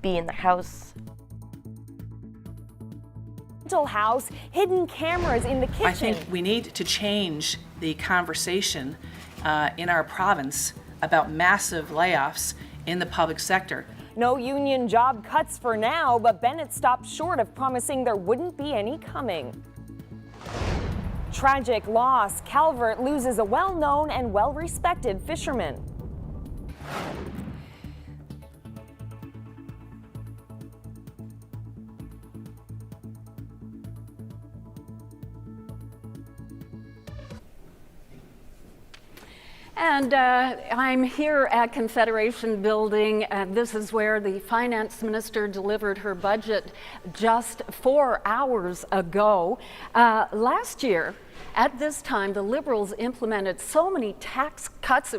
be in the house. House, hidden cameras in the kitchen. I think we need to change the conversation in our province about massive layoffs in the public sector. No union job cuts for now, but Bennett stopped short of promising there wouldn't be any coming. Tragic loss. Calvert loses a well-known and well-respected fisherman. And I'm here at Confederation Building. This is where the finance minister delivered her budget just 4 hours ago. Last year, at this time, the Liberals implemented so many tax cuts,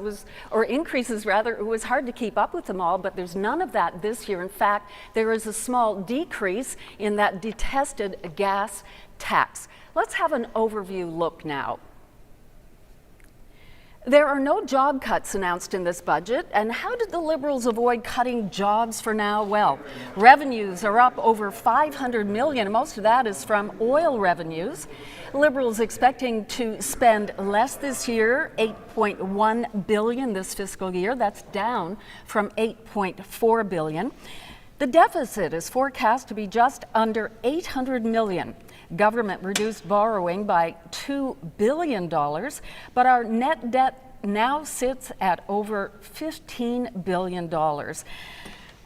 or increases rather, it was hard to keep up with them all, but there's none of that this year. In fact, there is a small decrease in that detested gas tax. Let's have an overview look now. There are no job cuts announced in this budget, and how did the Liberals avoid cutting jobs for now? Well, revenues are up over $500 million, and most of that is from oil revenues. Liberals expecting to spend less this year, $8.1 billion this fiscal year. That's down from $8.4 billion. The deficit is forecast to be just under $800 million. Government reduced borrowing by $2 billion, but our net debt now sits at over $15 billion.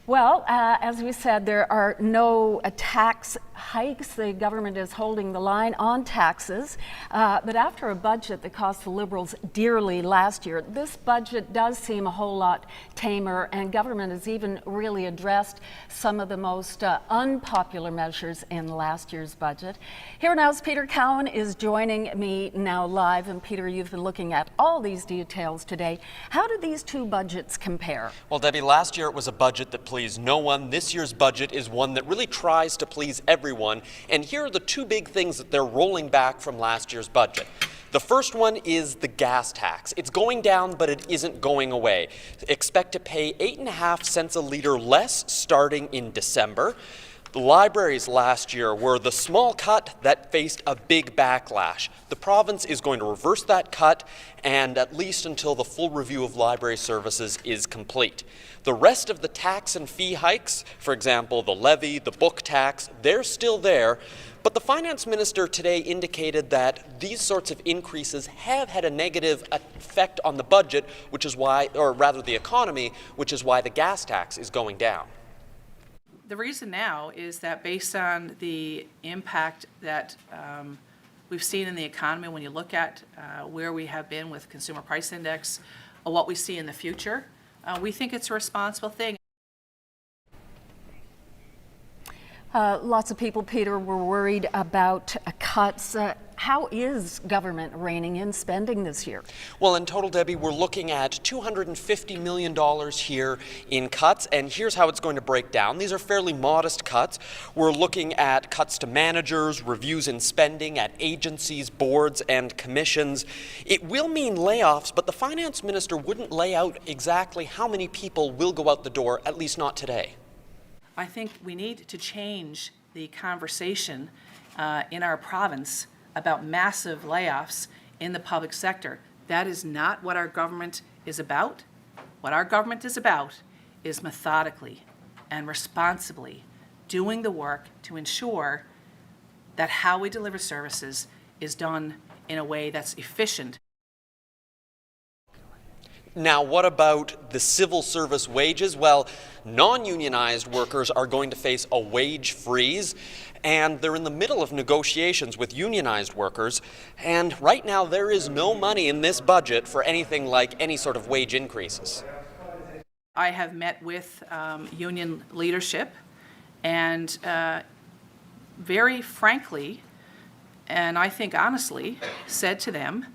Well, as we said, there are no tax hikes. The government is holding the line on taxes. But after a budget that cost the Liberals dearly last year, this budget does seem a whole lot tamer, and government has even really addressed some of the most unpopular measures in last year's budget. Here now is Peter Cowan is joining me now live. And Peter, you've been looking at all these details today. How do these two budgets compare? Well, Debbie, last year it was a budget that pleased no one. This year's budget is one that really tries to please everyone. And here are the two big things that they're rolling back from last year's budget. The first one is the gas tax. It's going down, but it isn't going away. Expect to pay 8.5 cents a litre less starting in December. The libraries last year were the small cut that faced a big backlash. The province is going to reverse that cut, and at least until the full review of library services is complete. The rest of the tax and fee hikes, for example, the levy, the book tax, they're still there. But the finance minister today indicated that these sorts of increases have had a negative effect on the budget, which is why, or rather the economy, which is why the gas tax is going down. The reason now is that based on the impact that we've seen in the economy, when you look at where we have been with consumer price index, or what we see in the future, we think it's a responsible thing. Lots of people, Peter, were worried about cuts. How is government reining in spending this year? Well, in total, Debbie, we're looking at $250 million here in cuts, and here's how it's going to break down. These are fairly modest cuts. We're looking at cuts to managers, reviews in spending at agencies, boards, and commissions. It will mean layoffs, but the finance minister wouldn't lay out exactly how many people will go out the door, at least not today. I think we need to change the conversation in our province about massive layoffs in the public sector. That is not what our government is about. What our government is about is methodically and responsibly doing the work to ensure that how we deliver services is done in a way that's efficient. Now, what about the civil service wages? Well, non-unionized workers are going to face a wage freeze, and they're in the middle of negotiations with unionized workers. And right now, there is no money in this budget for anything like any sort of wage increases. I have met with union leadership and very frankly, and I think honestly, said to them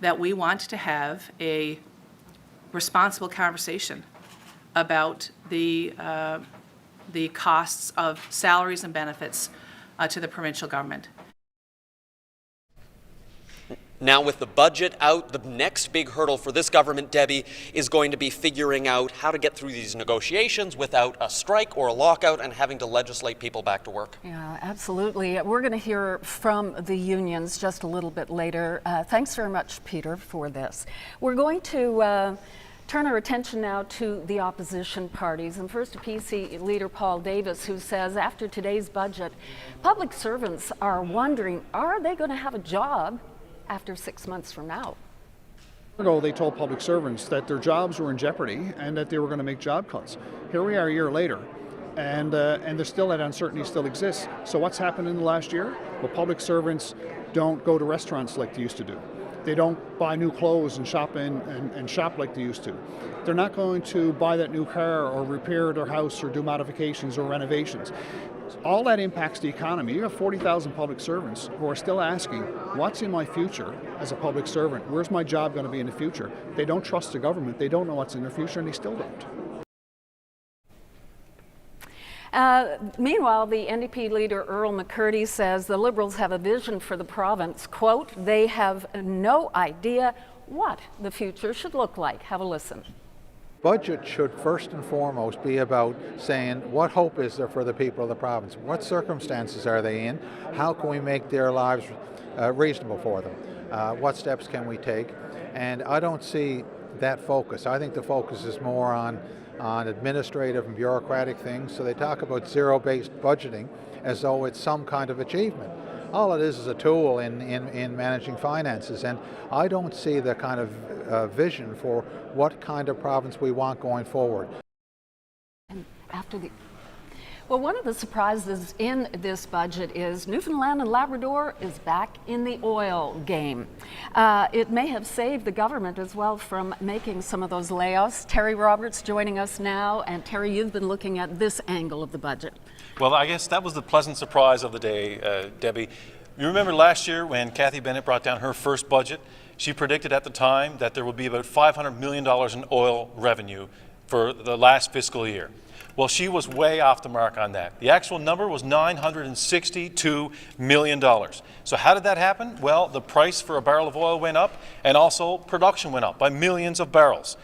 that we want to have a responsible conversation about the costs of salaries and benefits to the provincial government. Now, with the budget out, the next big hurdle for this government, Debbie, is going to be figuring out how to get through these negotiations without a strike or a lockout and having to legislate people back to work. Yeah, absolutely. We're going to hear from the unions just a little bit later. Thanks very much, Peter, for this. We're going to turn our attention now to the opposition parties. And first, PC leader Paul Davis, who says after today's budget, public servants are wondering, are they going to have a job after 6 months from now? Ago, they told public servants that their jobs were in jeopardy and that they were going to make job cuts. Here we are a year later, and there's still that uncertainty still exists. So what's happened in the last year? Well, public servants don't go to restaurants like they used to do. They don't buy new clothes and shop like they used to. They're not going to buy that new car or repair their house or do modifications or renovations. All that impacts the economy. You have 40,000 public servants who are still asking, what's in my future as a public servant? Where's my job going to be in the future? They don't trust the government. They don't know what's in their future, and they still don't. Meanwhile, the NDP leader Earl McCurdy says the Liberals have a vision for the province. Quote, they have no idea what the future should look like. Have a listen. Budget should first and foremost be about saying what hope is there for the people of the province? What circumstances are they in? How can we make their lives reasonable for them? What steps can we take? And I don't see that focus. I think the focus is more on administrative and bureaucratic things. So they talk about zero-based budgeting as though it's some kind of achievement. All it is a tool in managing finances, and I don't see the kind of vision for what kind of province we want going forward. And well, one of the surprises in this budget is Newfoundland and Labrador is back in the oil game. It may have saved the government as well from making some of those layoffs. Terry Roberts joining us now, and Terry, you've been looking at this angle of the budget. Well, I guess that was the pleasant surprise of the day, Debbie. You remember last year when Cathy Bennett brought down her first budget, she predicted at the time that there would be about $500 million in oil revenue for the last fiscal year. Well, she was way off the mark on that. The actual number was $962 million. So how did that happen? Well, the price for a barrel of oil went up, and also production went up by millions of barrels.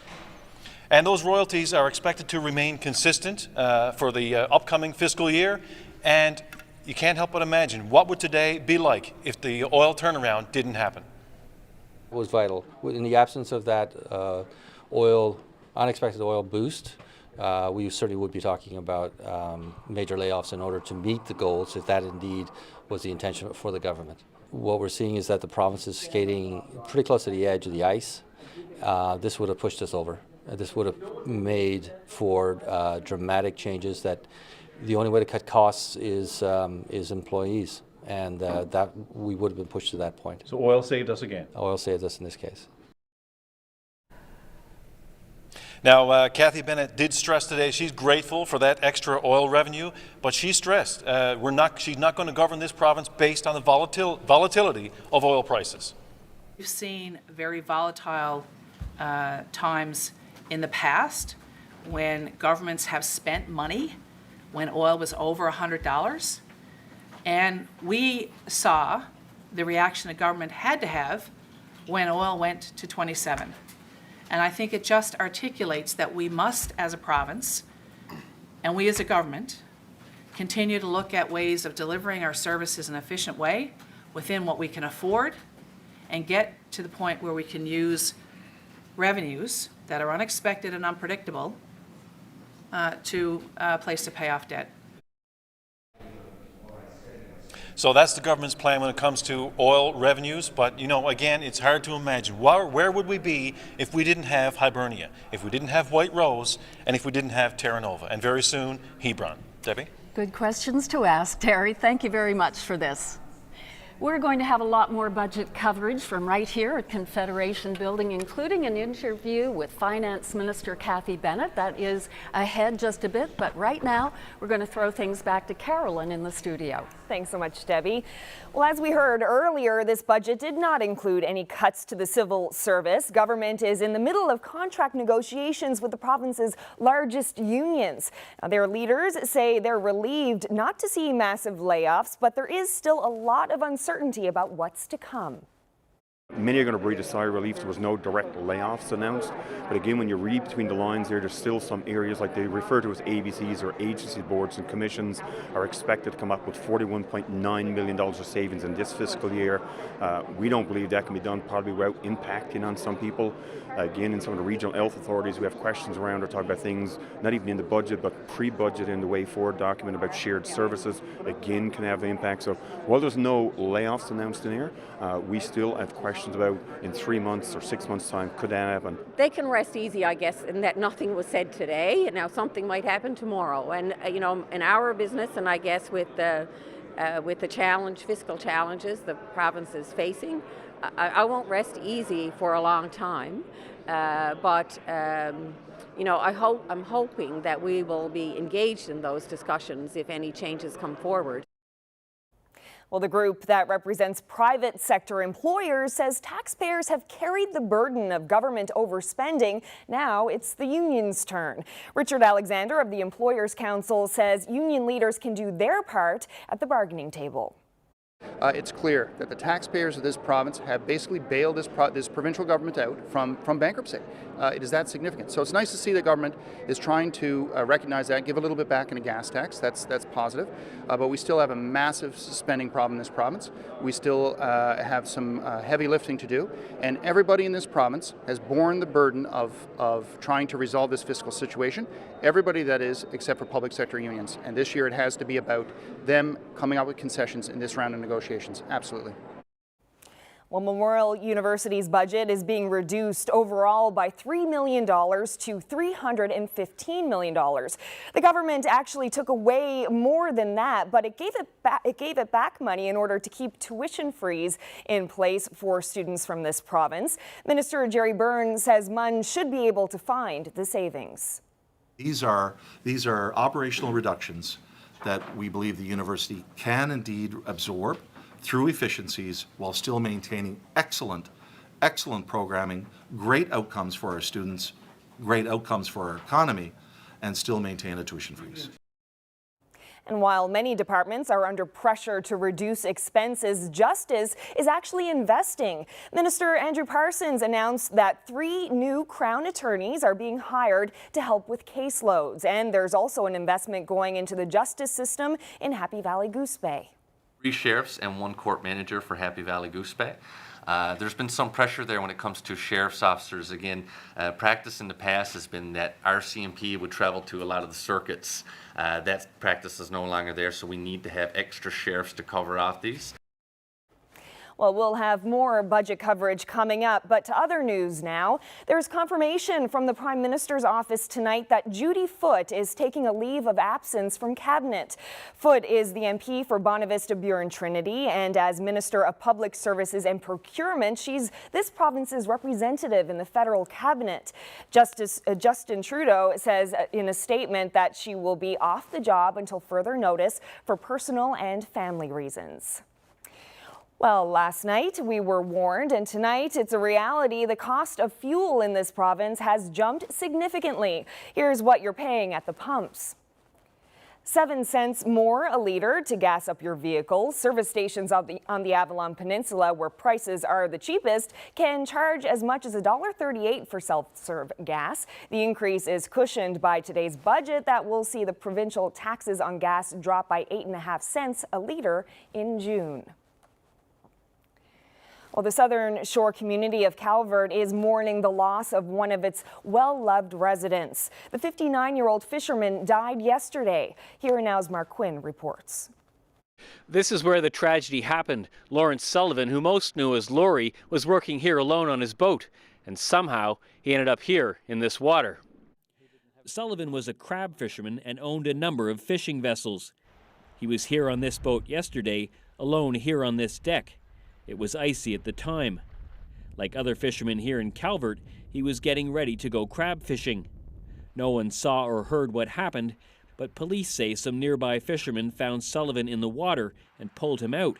And those royalties are expected to remain consistent for the upcoming fiscal year. And you can't help but imagine, what would today be like if the oil turnaround didn't happen? It was vital. In the absence of that unexpected oil boost, we certainly would be talking about major layoffs in order to meet the goals, if that indeed was the intention for the government. What we're seeing is that the province is skating pretty close to the edge of the ice. This would have pushed us over. This would have made for dramatic changes that the only way to cut costs is employees, and that we would have been pushed to that point. So oil saved us again. Oil saved us in this case. Now, Cathy Bennett did stress today she's grateful for that extra oil revenue, but she stressed she's not going to govern this province based on the volatility of oil prices. We've seen very volatile times in the past when governments have spent money when oil was over $100, and we saw the reaction the government had to have when oil went to 27. And I think it just articulates that we must, as a province, and we as a government, continue to look at ways of delivering our services in an efficient way within what we can afford, and get to the point where we can use revenues that are unexpected and unpredictable to place to pay off debt. So that's the government's plan when it comes to oil revenues. But, you know, again, it's hard to imagine. Where would we be if we didn't have Hibernia, if we didn't have White Rose, and if we didn't have Terra Nova, and very soon, Hebron? Debbie? Good questions to ask, Terry. Thank you very much for this. We're going to have a lot more budget coverage from right here at Confederation Building, including an interview with Finance Minister Cathy Bennett. That is ahead just a bit, but right now we're going to throw things back to Carolyn in the studio. Thanks so much, Debbie. Well, as we heard earlier, this budget did not include any cuts to the civil service. Government is in the middle of contract negotiations with the province's largest unions. Now, their leaders say they're relieved not to see massive layoffs, but there is still a lot of uncertainty about what's to come. Many are going to breathe a sigh of relief. There was no direct layoffs announced. But again, when you read between the lines there's still some areas like they refer to as ABCs or agency boards and commissions are expected to come up with $41.9 million of savings in this fiscal year. We don't believe that can be done probably without impacting on some people. Again, in some of the regional health authorities, we have questions around or talk about things not even in the budget but pre-budget in the way forward document about shared services. Again, can have an impact. So while there's no layoffs announced in here, we still have questions about in 3 months or 6 months' time, could that happen? They can rest easy, I guess, in that nothing was said today. Now something might happen tomorrow. And in our business, and I guess with the fiscal challenges the province is facing, I won't rest easy for a long time. But I'm hoping that we will be engaged in those discussions if any changes come forward. Well, the group that represents private sector employers says taxpayers have carried the burden of government overspending. Now it's the union's turn. Richard Alexander of the Employers Council says union leaders can do their part at the bargaining table. It's clear that the taxpayers of this province have basically bailed this provincial government out from bankruptcy. It is that significant. So it's nice to see the government is trying to recognize that, give a little bit back in a gas tax. That's positive. But we still have a massive spending problem in this province. We still have some heavy lifting to do. And everybody in this province has borne the burden of trying to resolve this fiscal situation. Everybody, that is, except for public sector unions. And this year it has to be about them coming up with concessions in this round of negotiations. Absolutely. Well, Memorial University's budget is being reduced overall by $3 million to $315 million. The government actually took away more than that, but it gave it back money in order to keep tuition freeze in place for students from this province. Minister Jerry Byrne says MUN should be able to find the savings. These are operational reductions that we believe the university can indeed absorb through efficiencies while still maintaining excellent programming, great outcomes for our students, great outcomes for our economy, and still maintain a tuition freeze. And while many departments are under pressure to reduce expenses, Justice is actually investing. Minister Andrew Parsons announced that 3 new Crown attorneys are being hired to help with caseloads. And there's also an investment going into the justice system in Happy Valley Goose Bay. 3 sheriffs and 1 court manager for Happy Valley Goose Bay. There's been some pressure there when it comes to sheriff's officers. Again, practice in the past has been that RCMP would travel to a lot of the circuits. That practice is no longer there, so we need to have extra sheriffs to cover off these. Well, we'll have more budget coverage coming up, but to other news now. There's confirmation from the Prime Minister's office tonight that Judy Foote is taking a leave of absence from Cabinet. Foote is the MP for Bonavista Burin Trinity, and as Minister of Public Services and Procurement, she's this province's representative in the federal cabinet. Justice Justin Trudeau says in a statement that she will be off the job until further notice for personal and family reasons. Well, last night we were warned, and tonight it's a reality. The cost of fuel in this province has jumped significantly. Here's what you're paying at the pumps. 7 cents more a litre to gas up your vehicle. Service stations on the Avalon Peninsula, where prices are the cheapest, can charge as much as $1.38 for self-serve gas. The increase is cushioned by today's budget that will see the provincial taxes on gas drop by 8.5 cents a litre in June. Well, the Southern Shore community of Calvert is mourning the loss of one of its well-loved residents. The 59-year-old fisherman died yesterday. Here Now's Mark Quinn reports. This is where the tragedy happened. Lawrence Sullivan, who most knew as Laurie, was working here alone on his boat, and somehow he ended up here in this water. Sullivan was a crab fisherman and owned a number of fishing vessels. He was here on this boat yesterday, alone here on this deck. It was icy at the time. Like other fishermen here in Calvert, he was getting ready to go crab fishing. No one saw or heard what happened, but police say some nearby fishermen found Sullivan in the water and pulled him out.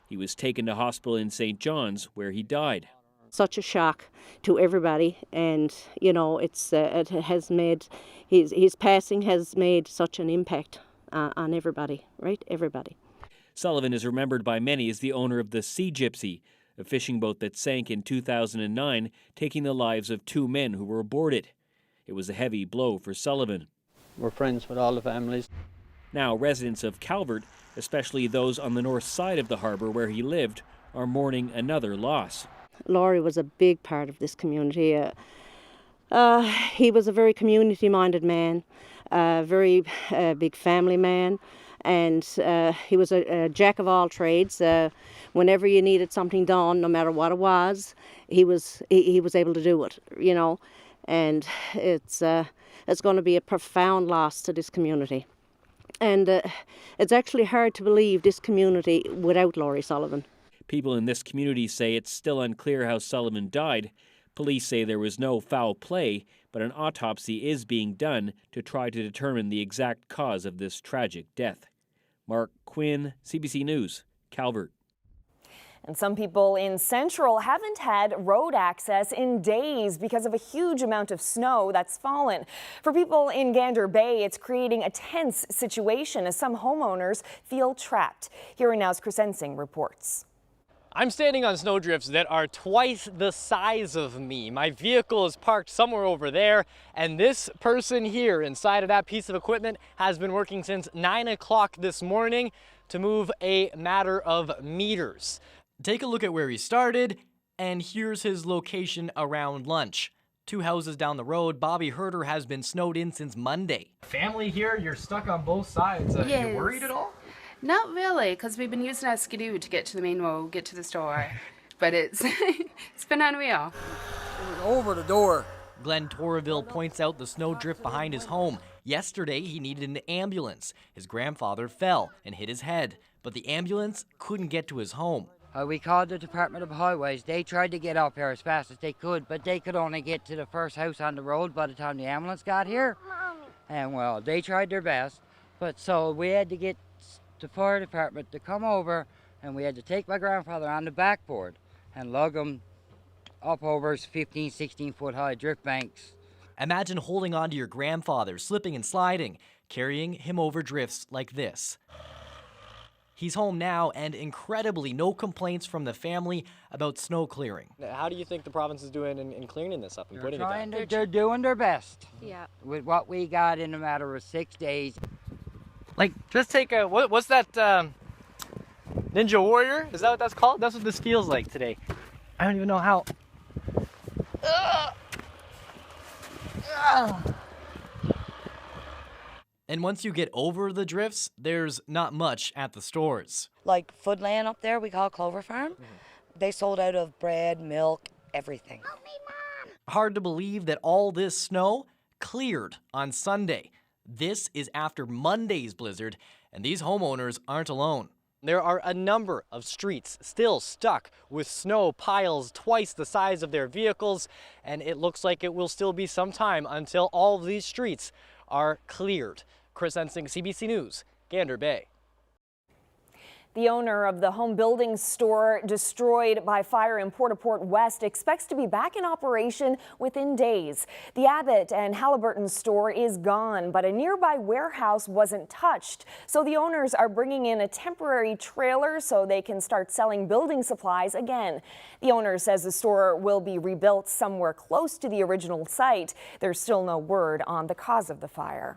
He was taken to hospital in St. John's, where he died. Such a shock to everybody, and it has made his passing has made such an impact on everybody, right? Everybody. Sullivan is remembered by many as the owner of the Sea Gypsy, a fishing boat that sank in 2009, taking the lives of 2 men who were aboard it. It was a heavy blow for Sullivan. We're friends with all the families. Now, residents of Calvert, especially those on the north side of the harbour where he lived, are mourning another loss. Laurie was a big part of this community. He was a very community-minded man, a very big family man, and he was a jack of all trades. Whenever you needed something done, no matter what it was, he was able to do it, you know. And it's going to be a profound loss to this community. And it's actually hard to believe this community without Laurie Sullivan. People in this community say it's still unclear how Sullivan died. Police say there was no foul play, but an autopsy is being done to try to determine the exact cause of this tragic death. Mark Quinn, CBC News, Calvert. And some people in Central haven't had road access in days because of a huge amount of snow that's fallen. For people in Gander Bay, it's creating a tense situation as some homeowners feel trapped. Here and Now's Chris Ensing reports. I'm standing on snowdrifts that are twice the size of me. My vehicle is parked somewhere over there, and this person here inside of that piece of equipment has been working since 9 o'clock this morning to move a matter of meters. Take a look at where he started, and here's his location around lunch. 2 houses down the road, Bobby Herder has been snowed in since Monday. Family here, you're stuck on both sides. Yes. You worried at all? Not really, because we've been using our skidoo to get to the main road, get to the store. But it's been unreal. Over the door. Glenn Torreville points out the snowdrift behind his home. Yesterday, he needed an ambulance. His grandfather fell and hit his head, but the ambulance couldn't get to his home. We called the Department of Highways. They tried to get up here as fast as they could, but they could only get to the first house on the road by the time the ambulance got here. And well, they tried their best, but so we had to get the fire department to come over, and we had to take my grandfather on the backboard and lug him up over 15, 16 foot high drift banks. Imagine holding on to your grandfather, slipping and sliding, carrying him over drifts like this. He's home now, and incredibly, no complaints from the family about snow clearing. How do you think the province is doing in cleaning this up and putting it down? They're doing their best. Yeah. With what we got in a matter of 6 days. Like, just take a, what's that, Ninja Warrior? Is that what that's called? That's what this feels like today. I don't even know how. And once you get over the drifts, there's not much at the stores. Like Foodland up there, we call Clover Farm. They sold out of bread, milk, everything. Hard to believe that all this snow cleared on Sunday. This is after Monday's blizzard, and these homeowners aren't alone. There are a number of streets still stuck with snow piles twice the size of their vehicles, and it looks like it will still be some time until all of these streets are cleared. Chris Ensing, CBC News, Gander Bay. The owner of the home building store destroyed by fire in Port-au-Port West expects to be back in operation within days. The Abbott and Halliburton store is gone, but a nearby warehouse wasn't touched. So the owners are bringing in a temporary trailer so they can start selling building supplies again. The owner says the store will be rebuilt somewhere close to the original site. There's still no word on the cause of the fire.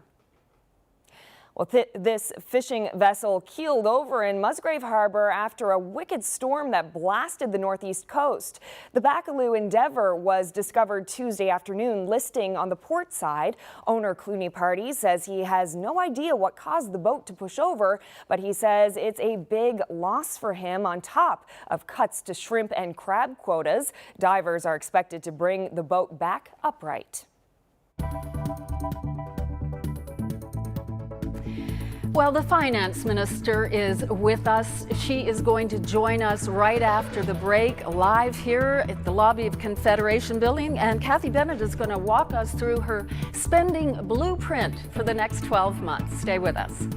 Well, this fishing vessel keeled over in Musgrave Harbor after a wicked storm that blasted the northeast coast. The Bacaloo Endeavour was discovered Tuesday afternoon listing on the port side. Owner Clooney Party says he has no idea what caused the boat to push over, but he says it's a big loss for him on top of cuts to shrimp and crab quotas. Divers are expected to bring the boat back upright. Well, the finance minister is with us. She is going to join us right after the break, live here at the lobby of Confederation Building. And Kathy Bennett is going to walk us through her spending blueprint for the next 12 months. Stay with us.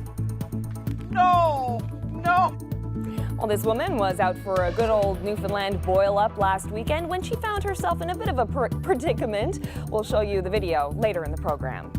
No! Well, this woman was out for a good old Newfoundland boil-up last weekend when she found herself in a bit of a predicament. We'll show you the video later in the program.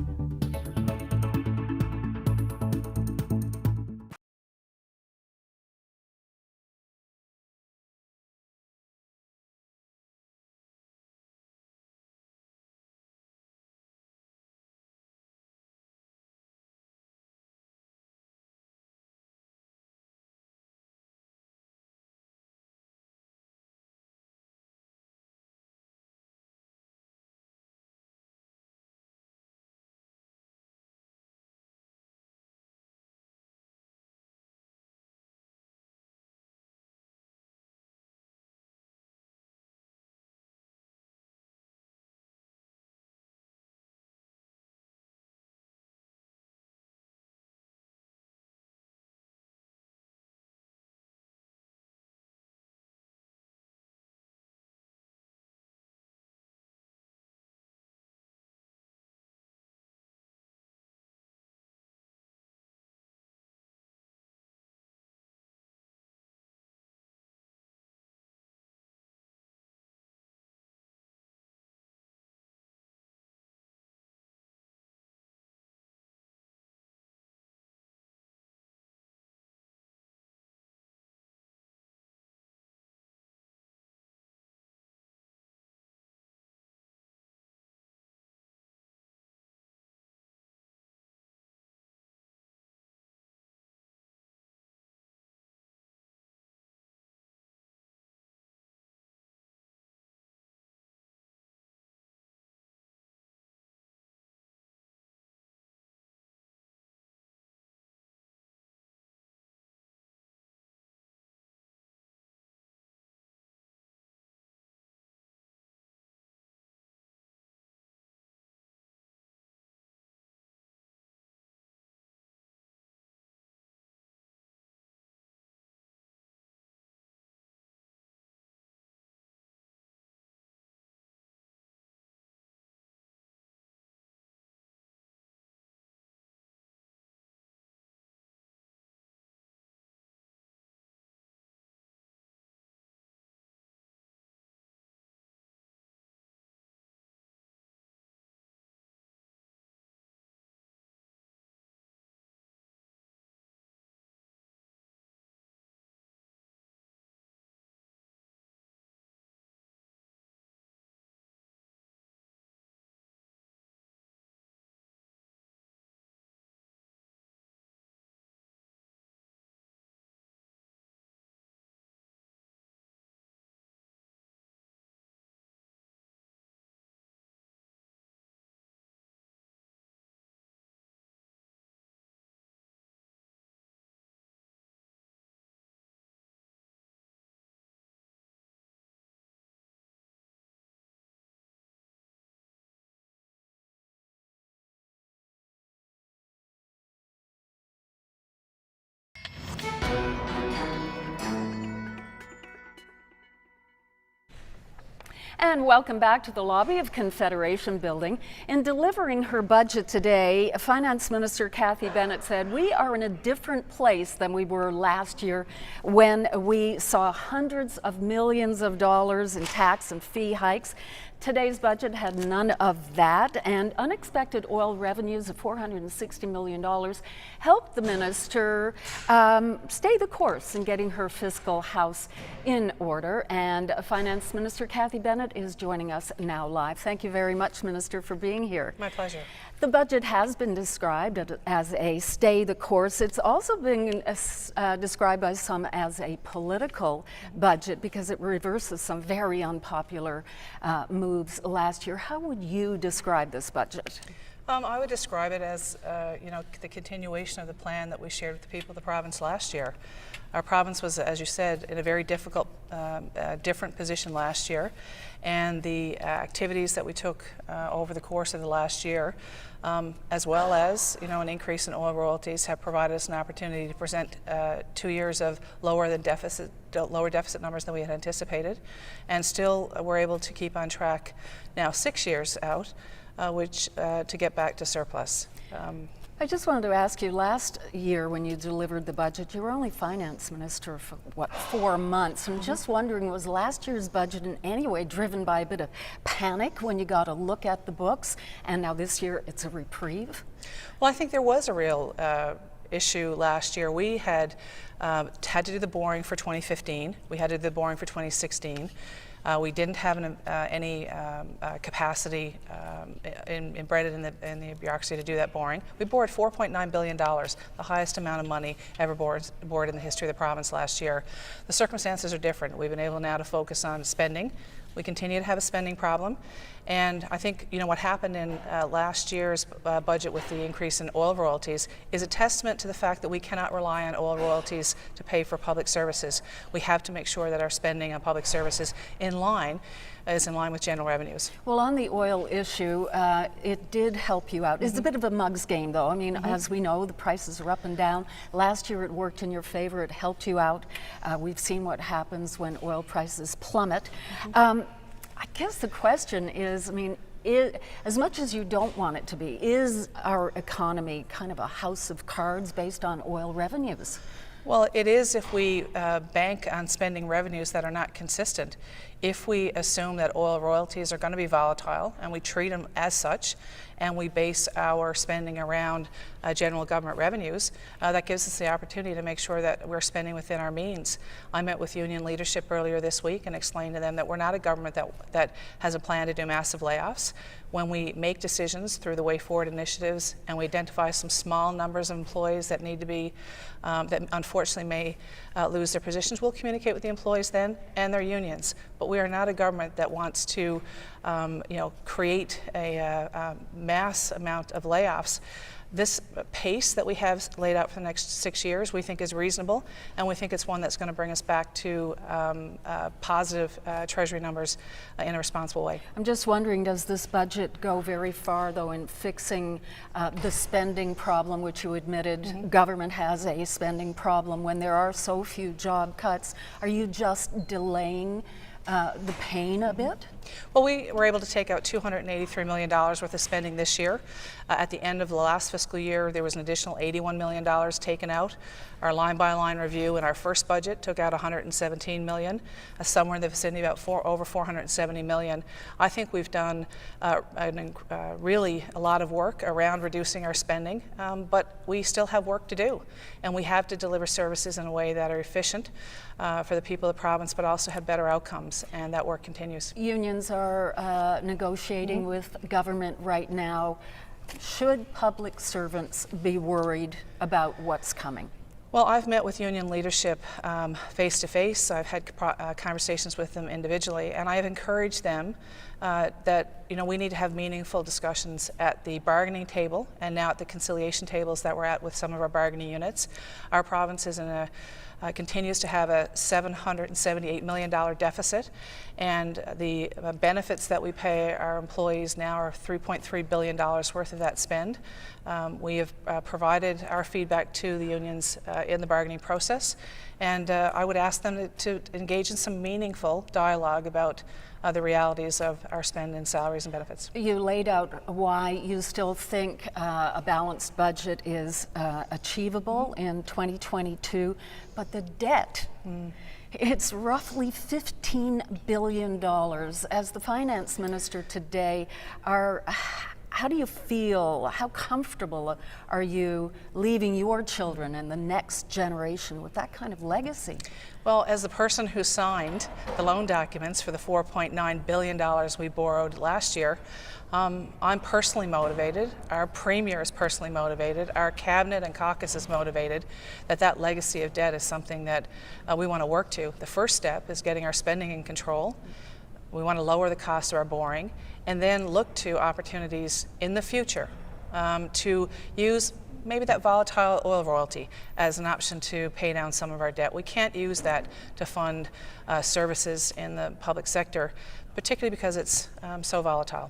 And welcome back to the lobby of Confederation Building. In delivering her budget today, Finance Minister Cathy Bennett said, "We are in a different place than we were last year when we saw hundreds of millions of dollars in tax and fee hikes. Today's budget had none of that, and unexpected oil revenues of $460 million helped the minister stay the course in getting her fiscal house in order." And Finance Minister Cathy Bennett is joining us now live. Thank you very much, Minister, for being here. My pleasure. The budget has been described as a stay the course. It's also been described by some as a political budget because it reverses some very unpopular moves last year. How would you describe this budget? I would describe it as, the continuation of the plan that we shared with the people of the province last year. Our province was, as you said, in a very difficult, different position last year, and the activities that we took over the course of the last year, as well as, an increase in oil royalties, have provided us an opportunity to present 2 years of lower deficit numbers than we had anticipated, and still we're able to keep on track now 6 years out, to get back to surplus. I just wanted to ask you, last year when you delivered the budget, you were only finance minister for, 4 months. I'm just wondering, was last year's budget in any way driven by a bit of panic when you got a look at the books, and now this year it's a reprieve? Well, I think there was a real issue last year. We had to do the boring for 2015. We had to do the boring for 2016. We didn't have any capacity embedded in the bureaucracy to do that boring. We bored $4.9 billion, the highest amount of money ever bored in the history of the province last year. The circumstances are different. We've been able now to focus on spending. We continue to have a spending problem. And I think what happened in last year's budget with the increase in oil royalties is a testament to the fact that we cannot rely on oil royalties to pay for public services. We have to make sure that our spending on public services is in line with general revenues. Well, on the oil issue, it did help you out. It's a bit of a mug's game, though. I mean, as we know, the prices are up and down. Last year it worked in your favor. It helped you out. We've seen what happens when oil prices plummet. I guess the question is, as much as you don't want it to be, is our economy kind of a house of cards based on oil revenues? Well, it is if we bank on spending revenues that are not consistent. If we assume that oil royalties are going to be volatile and we treat them as such, and we base our spending around general government revenues, that gives us the opportunity to make sure that we're spending within our means. I met with union leadership earlier this week and explained to them that we're not a government that has a plan to do massive layoffs. When we make decisions through the Way Forward initiatives and we identify some small numbers of employees that need to be, that unfortunately may lose their positions, we'll communicate with the employees then and their unions. But we are not a government that wants to create a mass amount of layoffs. This pace that we have laid out for the next 6 years we think is reasonable, and we think it's one that's going to bring us back to positive Treasury numbers in a responsible way. I'm just wondering, does this budget go very far, though, in fixing the spending problem, which you admitted government has a spending problem when there are so few job cuts? Are you just delaying the pain a bit? Well, we were able to take out $283 million worth of spending this year. At the end of the last fiscal year, there was an additional $81 million taken out. Our line-by-line review in our first budget took out $117 million, somewhere in the vicinity of over $470 million. I think we've done really a lot of work around reducing our spending, but we still have work to do. And we have to deliver services in a way that are efficient for the people of the province, but also have better outcomes, and that work continues. Unions are negotiating with government right now. Should public servants be worried about what's coming? Well, I've met with union leadership face to face. I've had conversations with them individually, and I have encouraged them that we need to have meaningful discussions at the bargaining table and now at the conciliation tables that we're at with some of our bargaining units. Our province is continues to have a $778 million deficit, and the benefits that we pay our employees now are $3.3 billion worth of that spend. We have provided our feedback to the unions in the bargaining process, and I would ask them to engage in some meaningful dialogue about the realities of our spend in salaries and benefits. You laid out why you still think a balanced budget is achievable in 2022, but the debt, it's roughly $15 billion. As the finance minister today, how do you feel? How comfortable are you leaving your children and the next generation with that kind of legacy? Well, as the person who signed the loan documents for the $4.9 billion we borrowed last year, I'm personally motivated, our Premier is personally motivated, our Cabinet and caucus is motivated that legacy of debt is something that we want to work to. The first step is getting our spending in control. We want to lower the cost of our borrowing and then look to opportunities in the future to use maybe that volatile oil royalty as an option to pay down some of our debt. We can't use that to fund services in the public sector, particularly because it's so volatile.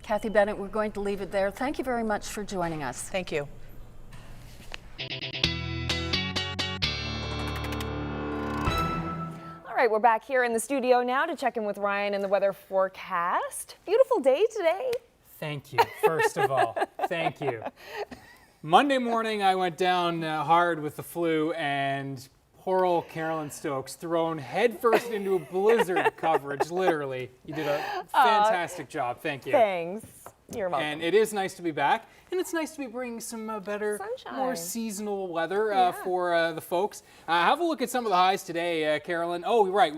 Cathy Bennett, we're going to leave it there. Thank you very much for joining us. Thank you. All right, we're back here in the studio now to check in with Ryan and the weather forecast. Beautiful day today. Thank you, first of all. Thank you. Monday morning, I went down hard with the flu, and poor old Carolyn Stokes thrown headfirst into a blizzard coverage, literally. You did a fantastic job. Thank you. Thanks. You're welcome. And it is nice to be back, and it's nice to be bringing some better, more seasonal weather for the folks. Have a look at some of the highs today, Carolyn. Oh, right.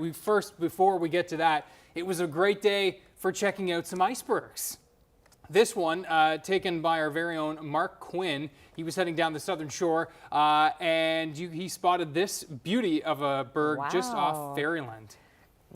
Before we get to that, it was a great day for checking out some icebergs. This one, taken by our very own Mark Quinn. He was heading down the southern shore, and he spotted this beauty of a berg just off Fairyland.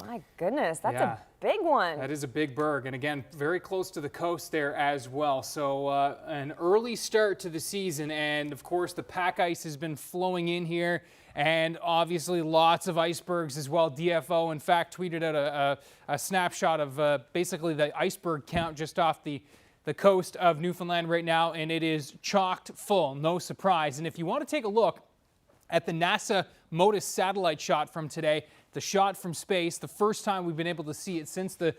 My goodness, that's a big one. That is a big berg, and again, very close to the coast there as well. So an early start to the season, and of course, the pack ice has been flowing in here, and obviously lots of icebergs as well. DFO, in fact, tweeted out a snapshot of basically the iceberg count just off the coast of Newfoundland right now, and it is chocked full, no surprise. And if you want to take a look at the NASA MODIS satellite shot from today, the shot from space, the first time we've been able to see it since the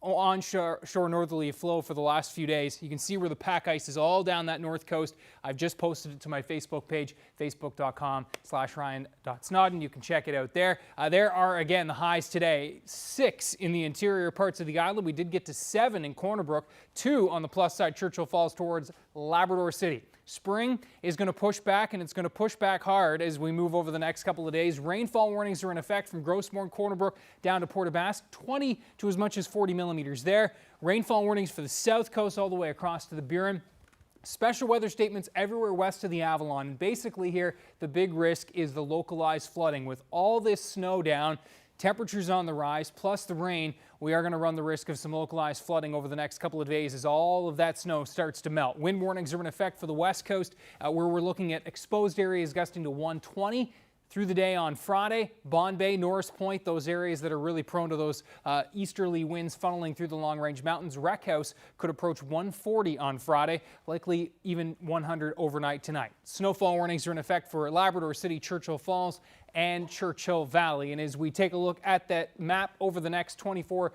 onshore northerly flow for the last few days. You can see where the pack ice is all down that north coast. I've just posted it to my Facebook page, facebook.com/Ryan.Snoddon. You can check it out there. There are, again, the highs today. 6 in the interior parts of the island. We did get to 7 in Corner Brook, 2 on the plus side, Churchill Falls towards Labrador City. Spring is going to push back, and it's going to push back hard as we move over the next couple of days. Rainfall warnings are in effect from Grossmore and Corner Brook down to Port aux Basques, 20 to as much as 40 millimeters there. Rainfall warnings for the south coast all the way across to the Burin. Special weather statements everywhere west of the Avalon. And basically here, the big risk is the localized flooding. With all this snow down, temperatures on the rise, plus the rain, we are going to run the risk of some localized flooding over the next couple of days as all of that snow starts to melt. Wind warnings are in effect for the west coast, where we're looking at exposed areas gusting to 120 through the day on Friday. Bond Bay, Norris Point, those areas that are really prone to those easterly winds funneling through the long-range mountains. Wreck House could approach 140 on Friday, likely even 100 overnight tonight. Snowfall warnings are in effect for Labrador City, Churchill Falls, and Churchill Valley. And as we take a look at that map over the next 24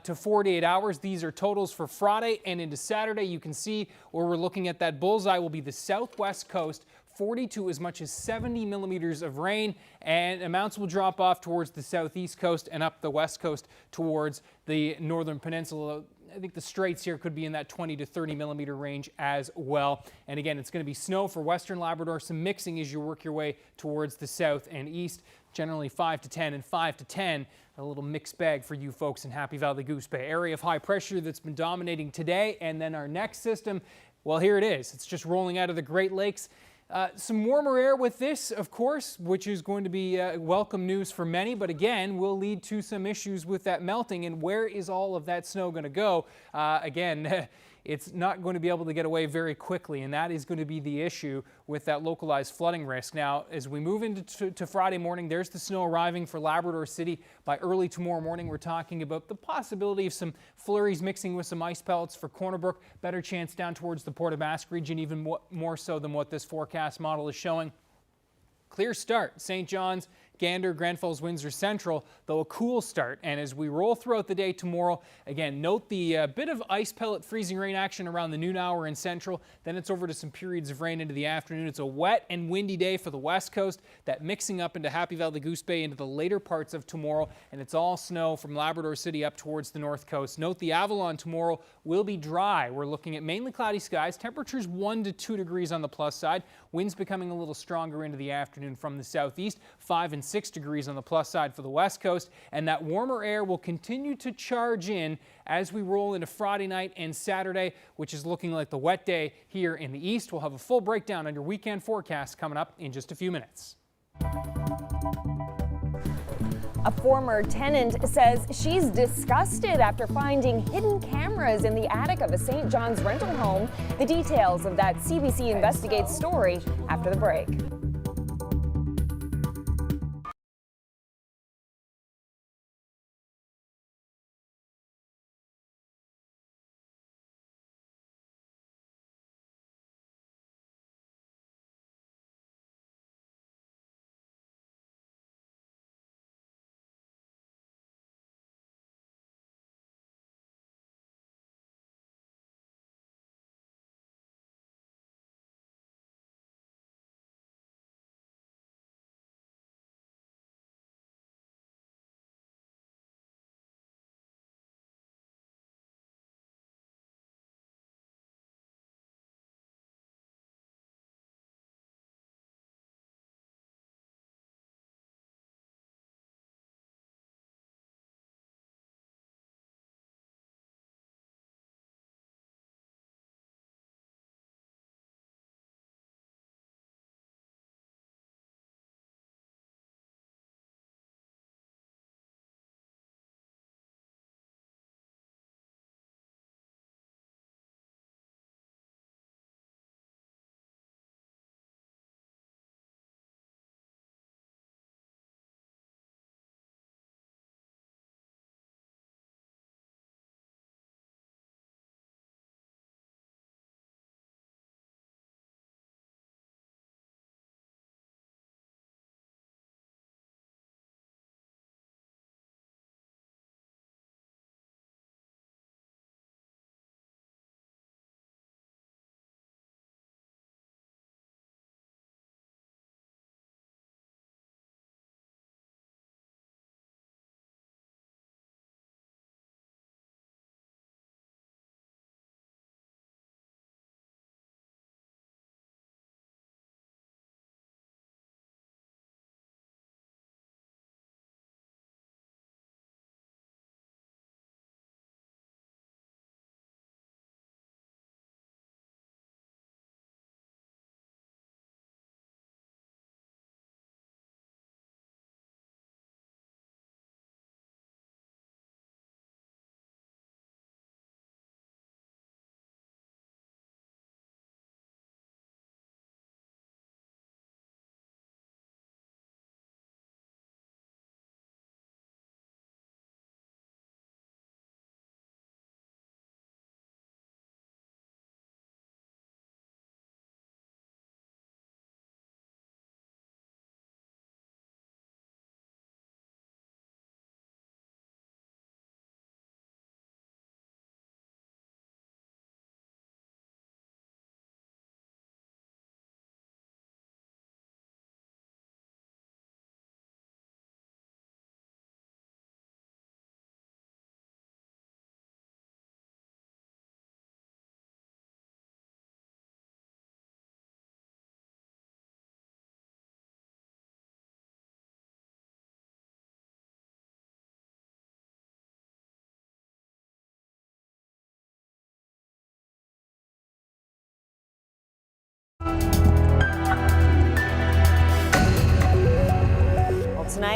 to 48 hours, these are totals for Friday and into Saturday. You can see where we're looking at that bullseye will be the southwest coast, 40 to as much as 70 millimeters of rain, and amounts will drop off towards the southeast coast and up the west coast towards the northern peninsula. I think the straits here could be in that 20 to 30 millimeter range as well. And again, it's going to be snow for western Labrador, some mixing as you work your way towards the south and east, generally 5 to 10 and 5 to 10. A little mixed bag for you folks in Happy Valley Goose Bay. Area of high pressure that's been dominating today, and then our next system, well, here it is. It's just rolling out of the Great Lakes. Some warmer air with this, of course, which is going to be welcome news for many, but again, will lead to some issues with that melting. And where is all of that snow going to go? Again, it's not going to be able to get away very quickly, and that is going to be the issue with that localized flooding risk. Now, as we move into Friday morning, there's the snow arriving for Labrador City. By early tomorrow morning, we're talking about the possibility of some flurries mixing with some ice pellets for Corner Brook. Better chance down towards the Port of Basque region, even more so than what this forecast model is showing. Clear start, St. John's, Gander, Grand Falls, Windsor Central, though a cool start. And as we roll throughout the day tomorrow, again, note the bit of ice pellet freezing rain action around the noon hour in Central. Then it's over to some periods of rain into the afternoon. It's a wet and windy day for the West Coast, that mixing up into Happy Valley, Goose Bay into the later parts of tomorrow. And it's all snow from Labrador City up towards the North Coast. Note the Avalon tomorrow will be dry. We're looking at mainly cloudy skies. Temperatures 1 to 2 degrees on the plus side. Winds becoming a little stronger into the afternoon from the southeast. 5 and 6 degrees on the plus side for the West Coast, and that warmer air will continue to charge in as we roll into Friday night and Saturday, which is looking like the wet day here in the east. We'll have a full breakdown on your weekend forecast coming up in just a few minutes. A former tenant says she's disgusted after finding hidden cameras in the attic of a St. John's rental home. The details of that CBC Investigates story after the break.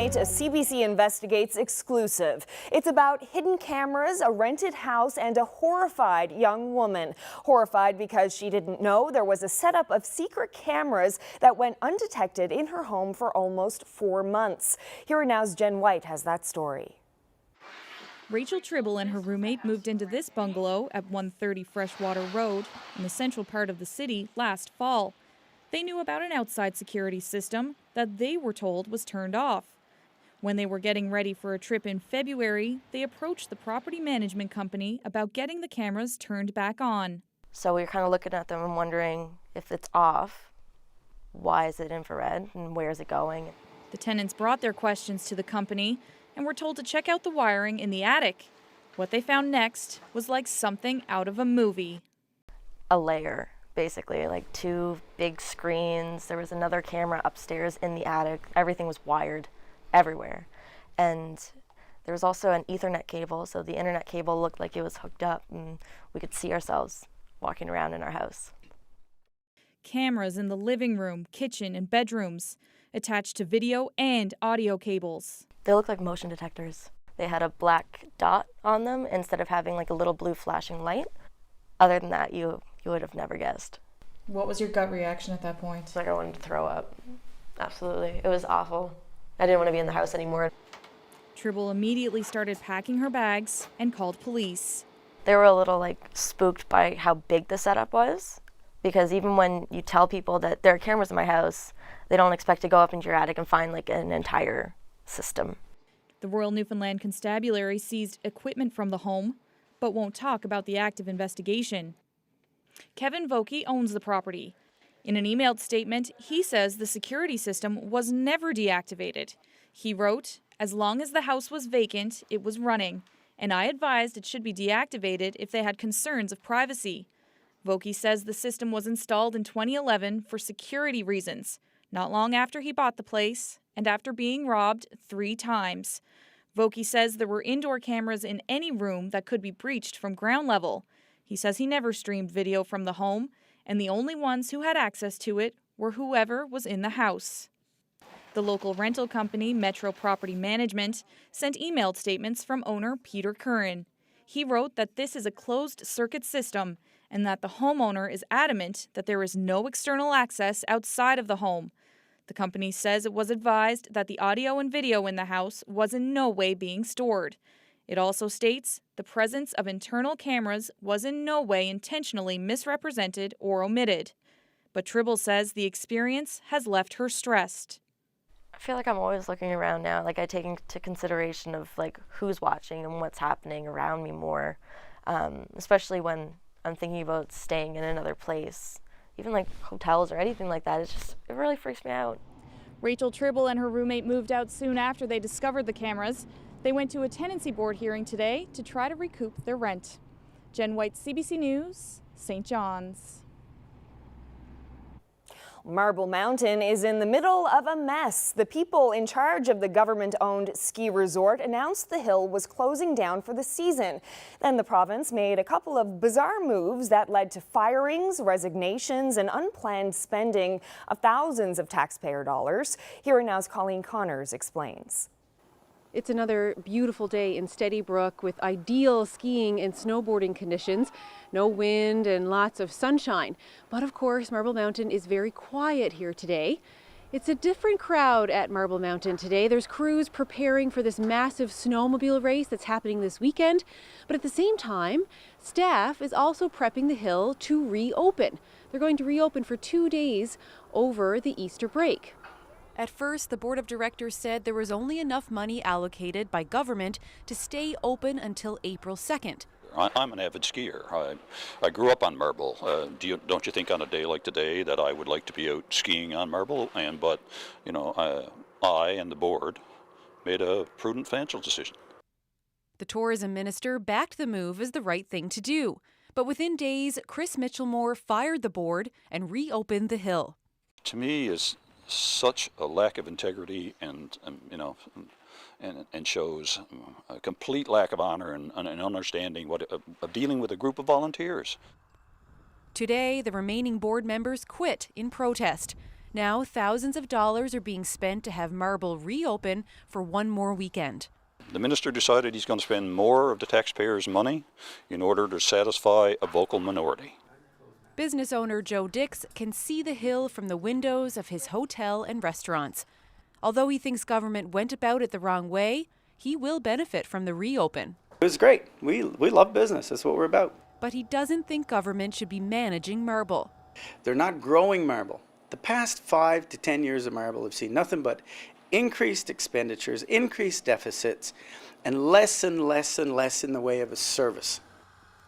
tonight, a CBC Investigates exclusive. It's about hidden cameras, a rented house, and a horrified young woman. Horrified because she didn't know there was a setup of secret cameras that went undetected in her home for almost 4 months. Here Now's Jen White has that story. Rachel Tribble and her roommate moved into this bungalow at 130 Freshwater Road in the central part of the city last fall. They knew about an outside security system that they were told was turned off. When they were getting ready for a trip in February, they approached the property management company about getting the cameras turned back on. So we were kind of looking at them and wondering, if it's off, why is it infrared and where is it going? The tenants brought their questions to the company and were told to check out the wiring in the attic. What they found next was like something out of a movie. A layer, basically, like 2 big screens. There was another camera upstairs in the attic. Everything was wired everywhere. And there was also an Ethernet cable, so the internet cable looked like it was hooked up and we could see ourselves walking around in our house. Cameras in the living room, kitchen, and bedrooms, attached to video and audio cables. They looked like motion detectors. They had a black dot on them instead of having like a little blue flashing light. Other than that, you would have never guessed. What was your gut reaction at that point? It's like I wanted to throw up. Absolutely. It was awful. I didn't want to be in the house anymore. Tribble immediately started packing her bags and called police. They were a little like spooked by how big the setup was, because even when you tell people that there are cameras in my house, they don't expect to go up into your attic and find like an entire system. The Royal Newfoundland Constabulary seized equipment from the home, but won't talk about the active investigation. Kevin Vokey owns the property. In an emailed statement, he says the security system was never deactivated. He wrote, "As long as the house was vacant, it was running, and I advised it should be deactivated if they had concerns of privacy." Vokey says the system was installed in 2011 for security reasons, not long after he bought the place and after being robbed 3 times. Vokey says there were indoor cameras in any room that could be breached from ground level. He says he never streamed video from the home, and the only ones who had access to it were whoever was in the house. The local rental company, Metro Property Management, sent emailed statements from owner Peter Curran. He wrote that this is a closed-circuit system and that the homeowner is adamant that there is no external access outside of the home. The company says it was advised that the audio and video in the house was in no way being stored. It also states the presence of internal cameras was in no way intentionally misrepresented or omitted. But Tribble says the experience has left her stressed. I feel like I'm always looking around now, like I take into consideration of like who's watching and what's happening around me more, especially when I'm thinking about staying in another place. Even like hotels or anything like that, it really freaks me out. Rachel Tribble and her roommate moved out soon after they discovered the cameras. They went to a tenancy board hearing today to try to recoup their rent. Jen White, CBC News, St. John's. Marble Mountain is in the middle of a mess. The people in charge of the government-owned ski resort announced the hill was closing down for the season. Then the province made a couple of bizarre moves that led to firings, resignations, and unplanned spending of thousands of taxpayer dollars. Here Now's Colleen Connors explains. It's another beautiful day in Steady Brook with ideal skiing and snowboarding conditions. No wind and lots of sunshine. But of course, Marble Mountain is very quiet here today. It's a different crowd at Marble Mountain today. There's crews preparing for this massive snowmobile race that's happening this weekend. But at the same time, staff is also prepping the hill to reopen. They're going to reopen for 2 days over the Easter break. At first, the board of directors said there was only enough money allocated by government to stay open until April 2nd. I'm an avid skier. I grew up on Marble. Don't you think on a day like today that I would like to be out skiing on Marble? But you know, I and the board made a prudent financial decision. The tourism minister backed the move as the right thing to do. But within days, Chris Mitchellmore fired the board and reopened the hill. To me, is such a lack of integrity and shows a complete lack of honor and understanding of dealing with a group of volunteers. Today, the remaining board members quit in protest. Now, thousands of dollars are being spent to have Marble reopen for one more weekend. The minister decided he's going to spend more of the taxpayers' money in order to satisfy a vocal minority. Business owner Joe Dix can see the hill from the windows of his hotel and restaurants. Although he thinks government went about it the wrong way, he will benefit from the reopen. It was great. We love business. That's what we're about. But he doesn't think government should be managing Marble. They're not growing Marble. The past 5 to 10 years of Marble have seen nothing but increased expenditures, increased deficits, and less in the way of a service.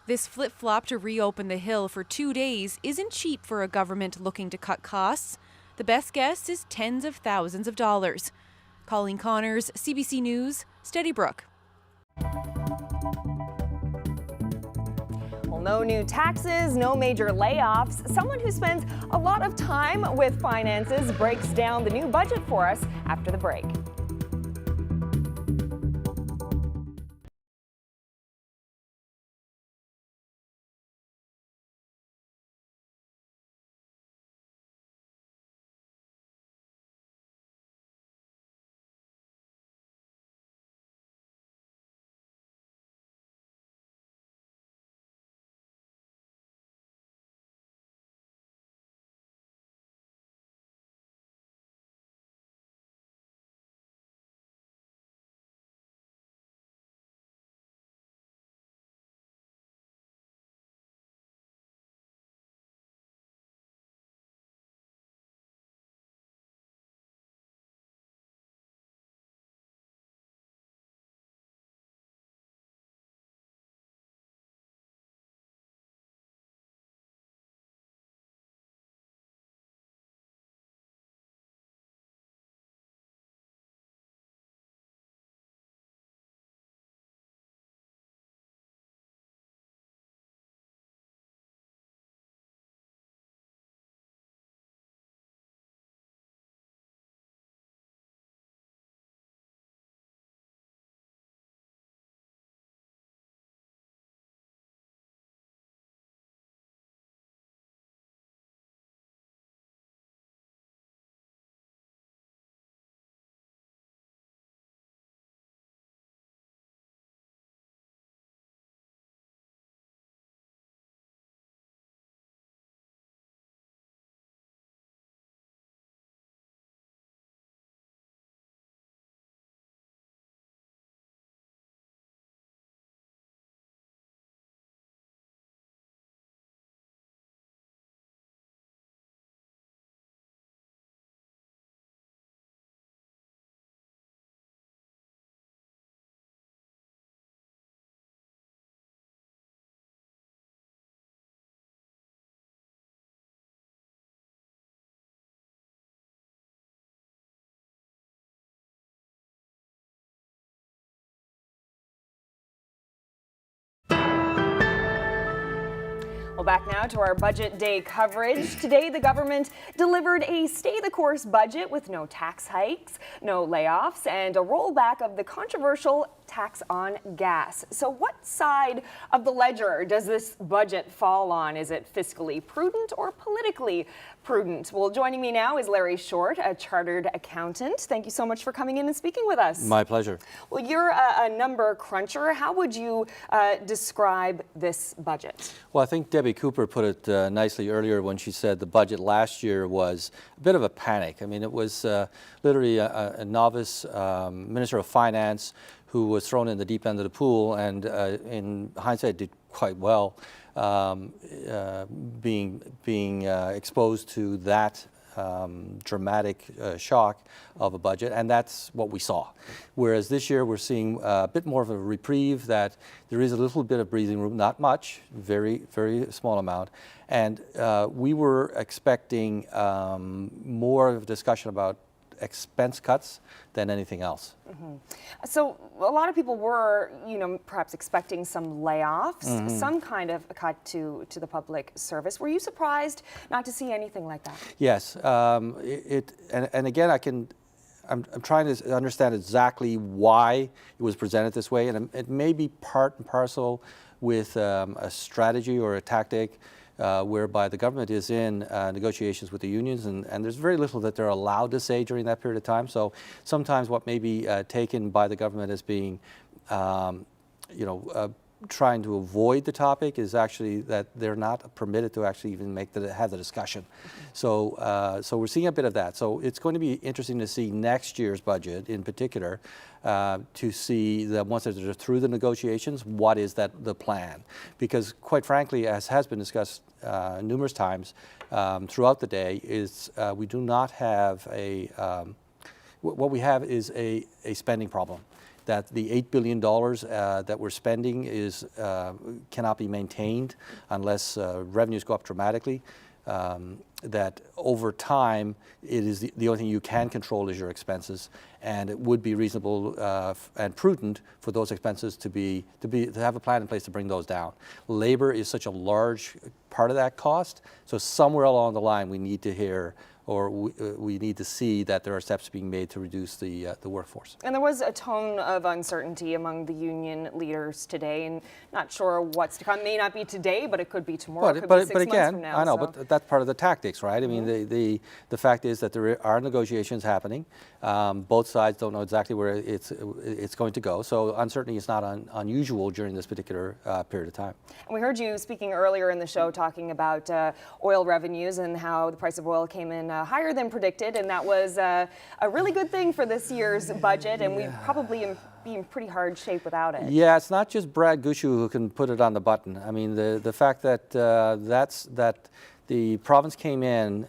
This flip-flop to reopen the hill for 2 days isn't cheap for a government looking to cut costs. The best guess is tens of thousands of dollars. Colleen Connors, CBC News, Steadybrook. Well, no new taxes, no major layoffs. Someone who spends a lot of time with finances breaks down the new budget for us after the break. Well, back now to our budget day coverage. Today, the government delivered a stay-the-course budget with no tax hikes, no layoffs, and a rollback of the controversial tax on gas. So what side of the ledger does this budget fall on? Is it fiscally prudent or politically prudent? Well, joining me now is Larry Short, a chartered accountant. Thank you so much for coming in and speaking with us. My pleasure. Well, you're a number cruncher. How would you describe this budget? Well, I think Debbie Cooper put it nicely earlier when she said the budget last year was a bit of a panic. I mean, it was literally a novice Minister of Finance who was thrown in the deep end of the pool and in hindsight did quite well being exposed to that dramatic shock of a budget, and that's what we saw. Whereas this year we're seeing a bit more of a reprieve, that there is a little bit of breathing room, not much, very, very small amount, and we were expecting more of a discussion about expense cuts than anything else. Mm-hmm. So a lot of people were, perhaps expecting some layoffs, some kind of a cut to the public service. Were you surprised not to see anything like that? Yes, and again, I'm trying to understand exactly why it was presented this way, and it may be part and parcel with a strategy or a tactic whereby the government is in negotiations with the unions, and there's very little that they're allowed to say during that period of time. So sometimes what may be taken by the government as being, trying to avoid the topic is actually that they're not permitted to actually even have the discussion. So we're seeing a bit of that. So it's going to be interesting to see next year's budget in particular, to see that once they're through the negotiations, what is the plan? Because quite frankly, as has been discussed numerous times throughout the day, is we do not have what we have is a spending problem. That the $8 billion that we're spending cannot be maintained unless revenues go up dramatically. That over time, it is the only thing you can control is your expenses, and it would be reasonable and prudent for those expenses to have a plan in place to bring those down. Labor is such a large part of that cost, so somewhere along the line we need to hear, or we need to see that there are steps being made to reduce the workforce. And there was a tone of uncertainty among the union leaders today, and not sure what's to come. It may not be today, but it could be tomorrow. It could be 6 months from now. I know, but that's part of the tactics, right? I mean, the fact is that there are negotiations happening. Both sides don't know exactly where it's going to go, so uncertainty is not unusual during this particular period of time. And we heard you speaking earlier in the show talking about oil revenues and how the price of oil came in higher than predicted, and that was a really good thing for this year's budget, and we'd probably be in pretty hard shape without it. Yeah, it's not just Brad Gushu who can put it on the button. I mean, the fact that that the province came in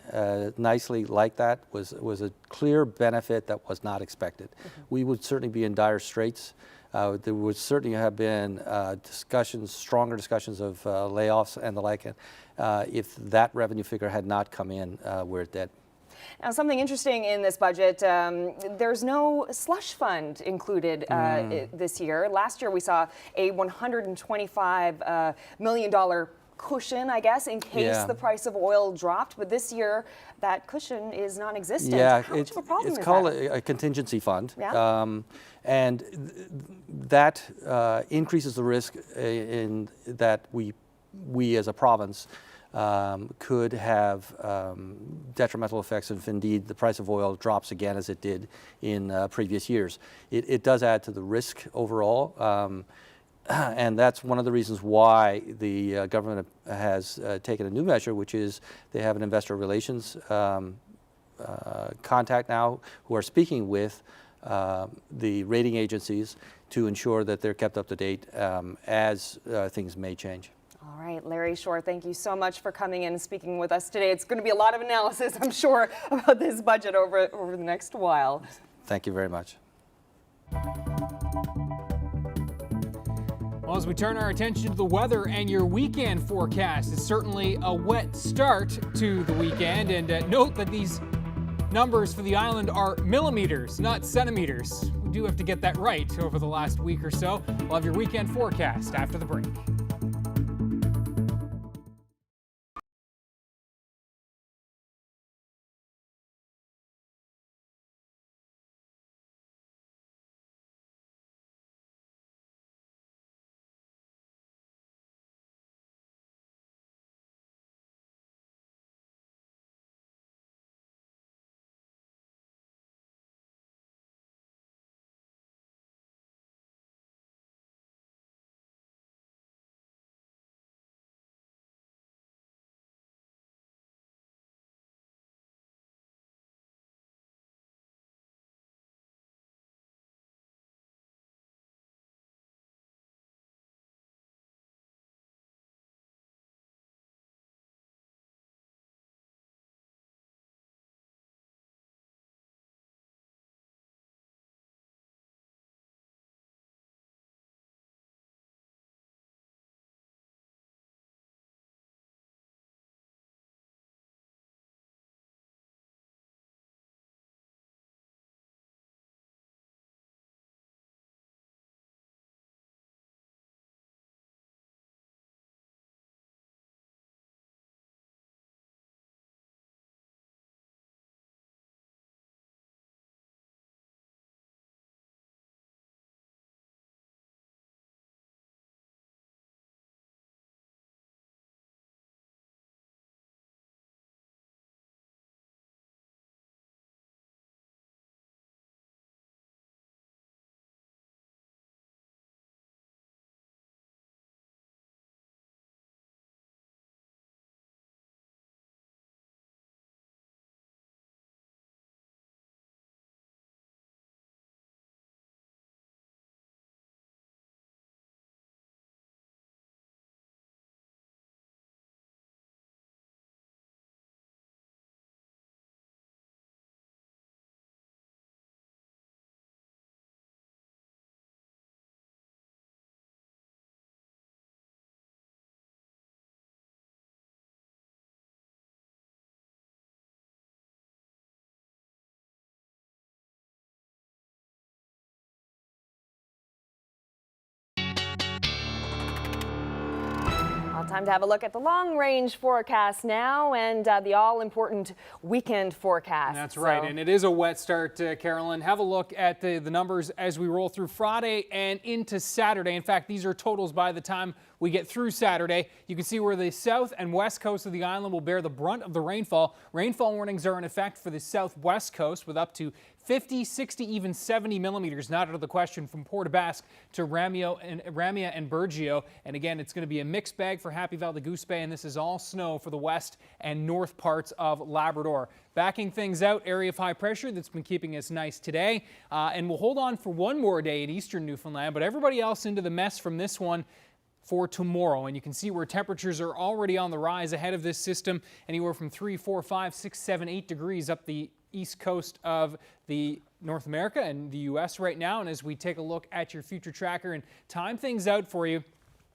nicely like that was a clear benefit that was not expected. We would certainly be in dire straits. There would certainly have been stronger discussions of layoffs and the like, if that revenue figure had not come in where it did. Now, something interesting in this budget, there's no slush fund included this year. Last year we saw a $125 million cushion, I guess, in case the price of oil dropped. But this year, that cushion is non-existent. Yeah, How much of a problem it's is called that? a contingency fund. Yeah. And that increases the risk in that we as a province could have detrimental effects if indeed the price of oil drops again as it did in previous years. It does add to the risk overall, and that's one of the reasons why the government has taken a new measure, which is they have an investor relations contact now who are speaking with the rating agencies to ensure that they're kept up to date as things may change. All right, Larry Shore, thank you so much for coming in and speaking with us today. It's going to be a lot of analysis, I'm sure, about this budget over the next while. Thank you very much. Well, as we turn our attention to the weather and your weekend forecast, it's certainly a wet start to the weekend. And note that these numbers for the island are millimeters, not centimeters. We do have to get that right over the last week or so. We'll have your weekend forecast after the break. Time to have a look at the long-range forecast now and the all-important weekend forecast. That's right, and it is a wet start, Carolyn. Have a look at the numbers as we roll through Friday and into Saturday. In fact, these are totals by the time we get through Saturday. You can see where the south and west coast of the island will bear the brunt of the rainfall. Rainfall warnings are in effect for the southwest coast with up to 50, 60, even 70 millimeters, not out of the question from Port aux Basques to Ramia and Burgeo. And again, it's going to be a mixed bag for Happy Valley Goose Bay, and this is all snow for the west and north parts of Labrador. Backing things out, area of high pressure that's been keeping us nice today. And we'll hold on for one more day in eastern Newfoundland, but everybody else into the mess from this one for tomorrow. And you can see where temperatures are already on the rise ahead of this system, anywhere from 3, 4, 5, 6, 7, 8 degrees up the east coast of the North America and the U.S. right now. And as we take a look at your future tracker and time things out for you,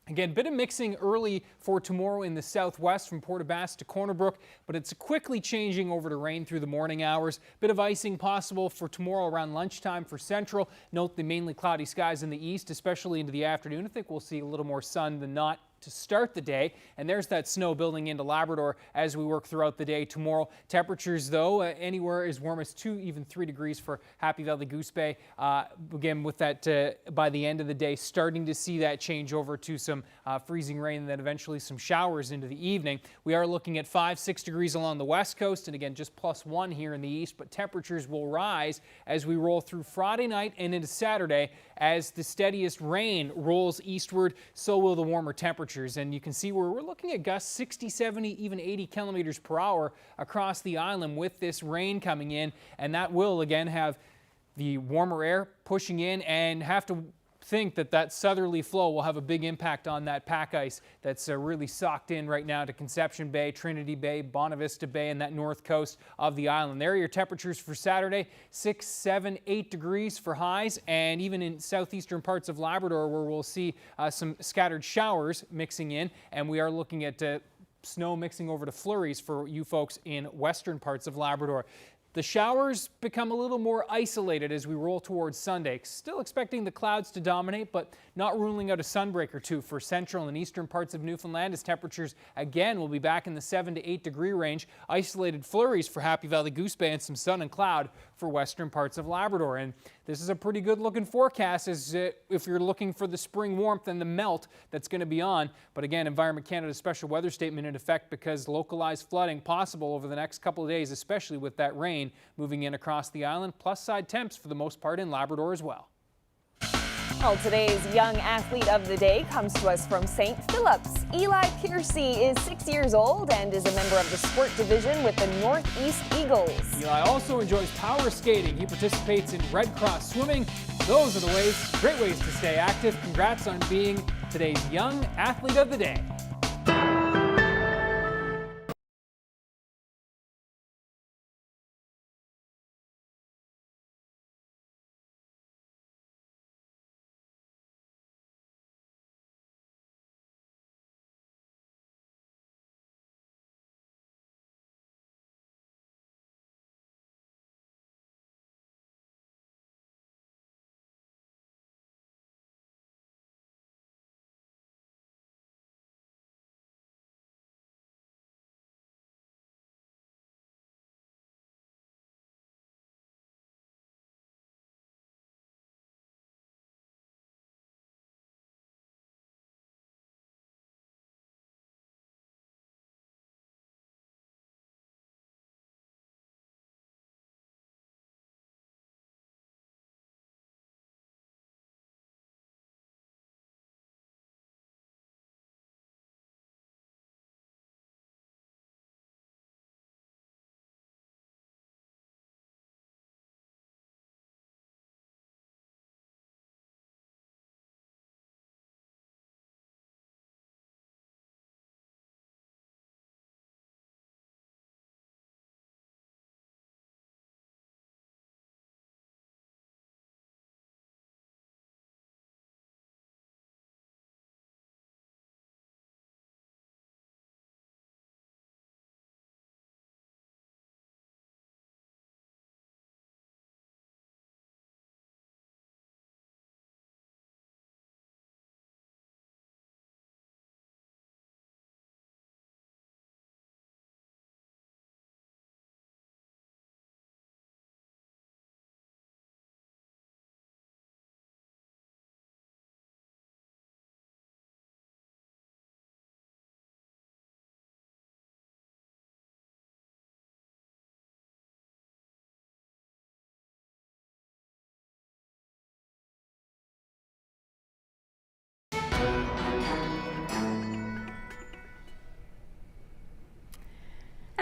again, bit of mixing early for tomorrow in the southwest from Port aux Basques to Corner Brook, but it's quickly changing over to rain through the morning hours. Bit of icing possible for tomorrow around lunchtime for Central. Note the mainly cloudy skies in the east, especially into the afternoon. I think we'll see a little more sun than not to start the day, and there's that snow building into Labrador as we work throughout the day tomorrow. Temperatures, though, anywhere as warm as 2, even 3 degrees for Happy Valley Goose Bay. Again, with that by the end of the day, starting to see that change over to some freezing rain and then eventually some showers into the evening. We are looking at 5, 6 degrees along the west coast, and again, just +1 here in the east, but temperatures will rise as we roll through Friday night and into Saturday. As the steadiest rain rolls eastward, so will the warmer temperatures. And you can see where we're looking at gusts 60, 70, even 80 kilometers per hour across the island with this rain coming in. And that will, again, have the warmer air pushing in and have to think that that southerly flow will have a big impact on that pack ice that's really socked in right now to Conception Bay, Trinity Bay, Bonavista Bay, and that north coast of the island. There are your temperatures for Saturday, 6, 7, 8 degrees for highs, and even in southeastern parts of Labrador where we'll see some scattered showers mixing in, and we are looking at snow mixing over to flurries for you folks in western parts of Labrador. The showers become a little more isolated as we roll towards Sunday. Still expecting the clouds to dominate, but not ruling out a sunbreak or two for central and eastern parts of Newfoundland as temperatures again will be back in the 7 to 8 degree range. Isolated flurries for Happy Valley Goose Bay and some sun and cloud for western parts of Labrador. And this is a pretty good looking forecast as if you're looking for the spring warmth and the melt that's going to be on. But again, Environment Canada's special weather statement in effect because localized flooding possible over the next couple of days, especially with that rain moving in across the island. Plus side temps for the most part in Labrador as well. Well, today's young athlete of the day comes to us from St. Philip's. Eli Piercy is 6 years old and is a member of the sport division with the Northeast Eagles. Eli also enjoys power skating. He participates in Red Cross swimming. Those are the great ways to stay active. Congrats on being today's young athlete of the day.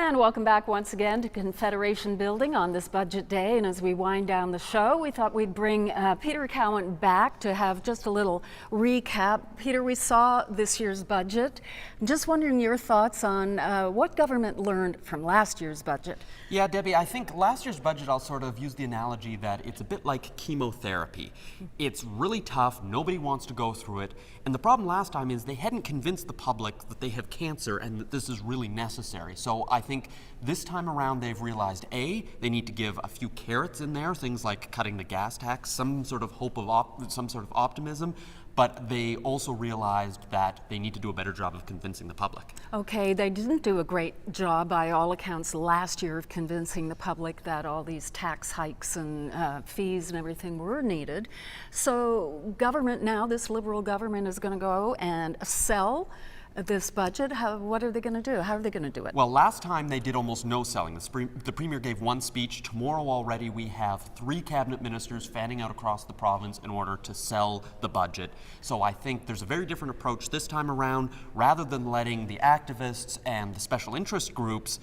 And welcome back once again to Confederation Building on this budget day. And as we wind down the show, we thought we'd bring Peter Cowan back to have just a little recap. Peter, we saw this year's budget. I'm just wondering your thoughts on what government learned from last year's budget. Yeah, Debbie, I think last year's budget, I'll sort of use the analogy that it's a bit like chemotherapy. It's really tough, nobody wants to go through it, and the problem last time is they hadn't convinced the public that they have cancer and that this is really necessary. So I think this time around they've realized, A, they need to give a few carrots in there, things like cutting the gas tax, some sort of hope of some sort of optimism, but they also realized that they need to do a better job of convincing the public. Okay, they didn't do a great job by all accounts last year of convincing the public that all these tax hikes and fees and everything were needed. So government now, this Liberal government is going to go and sell this budget. What are they going to do? How are they going to do it? Well, last time they did almost no selling. The Premier gave one speech. Tomorrow already we have 3 cabinet ministers fanning out across the province in order to sell the budget. So I think there's a very different approach this time around. Rather than letting the activists and the special interest groups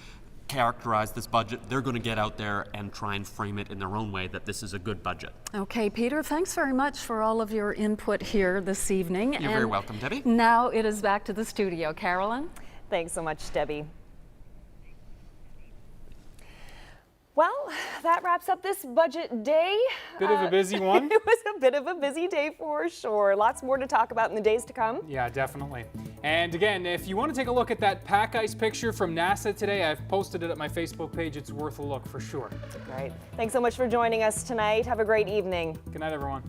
characterize this budget, they're going to get out there and try and frame it in their own way that this is a good budget. Okay, Peter, thanks very much for all of your input here this evening. You're very welcome, Debbie. Now it is back to the studio. Carolyn? Thanks so much, Debbie. Well, that wraps up this budget day. Bit of a busy one. It was a bit of a busy day for sure. Lots more to talk about in the days to come. Yeah, definitely. And again, if you want to take a look at that pack ice picture from NASA today, I've posted it at my Facebook page. It's worth a look for sure. Great. Thanks so much for joining us tonight. Have a great evening. Good night, everyone.